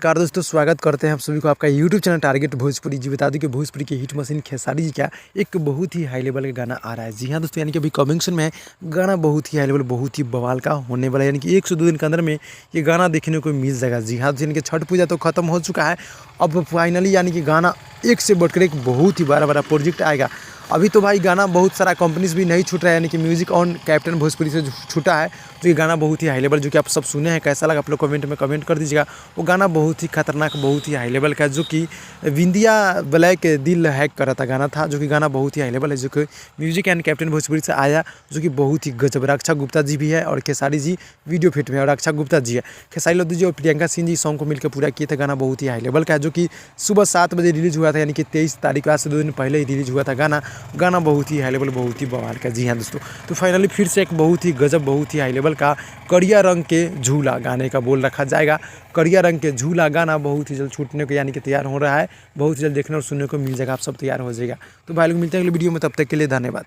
नमस्कार दोस्तों, स्वागत करते हैं हम सभी को आपका यूट्यूब चैनल टारगेट भोजपुरी। जी बता दूं कि भोजपुरी के हिट मशीन खेसारी जी का एक बहुत ही हाई लेवल का गाना आ रहा है। जी हाँ दोस्तों, यानी कि अभी कमिंग सून में है। गाना बहुत ही हाई लेवल, बहुत ही बवाल का होने वाला है। यानी कि 1 से 2 दिन के अंदर में ये गाना देखने को मिल जाएगा। जी हाँ, यानी कि छठ पूजा तो खत्म हो चुका है। अब फाइनली यानी कि गाना एक से बढ़कर एक बहुत ही बड़ा प्रोजेक्ट आएगा। अभी तो भाई गाना बहुत सारा कंपनीज भी नहीं छूट रहा है, यानी कि म्यूजिक ऑन कैप्टन भोजपुरी से छूटा है। तो ये गाना बहुत ही हाई लेवल, जो कि आप सब सुने हैं, कैसा लगा आप लोग कमेंट में कमेंट कर दीजिएगा। वो गाना बहुत ही खतरनाक, बहुत ही हाई लेवल का है, जो कि विंदिया ब्लैक दिल हैक करा था गाना था, जो कि गाना बहुत ही हाई लेवल है, जो कि म्यूजिक एंड कैप्टन भोजपुरी से आया, जो कि बहुत ही गजब। रक्षा गुप्ता जी भी है और खेसारी जी वीडियो फिट में है और रक्षा गुप्ता जी है। खेसारी लोधी जी और प्रियंका सिंह जी सॉन्ग को मिलकर पूरा किए थे। गाना बहुत ही हाई लेवल का है, जो कि सुबह 7 बजे रिलीज हुआ था, यानी कि 23 तारीख, आज से 2 दिन पहले ही रिलीज हुआ था गाना बहुत ही हाई लेवल, बहुत ही बवाल का। जी हाँ दोस्तों, तो फाइनली फिर से एक बहुत ही गजब, बहुत ही हाई लेवल का करिया रंग के झूला गाने का बोल रखा जाएगा। करिया रंग के झूला गाना बहुत ही जल्द छूटने को यानी कि तैयार हो रहा है। बहुत ही जल्द देखने और सुनने को मिल जाएगा, आप सब तैयार हो जाएगा। तो भाई लोग मिलते हैं अगले वीडियो में, तब तक के लिए धन्यवाद।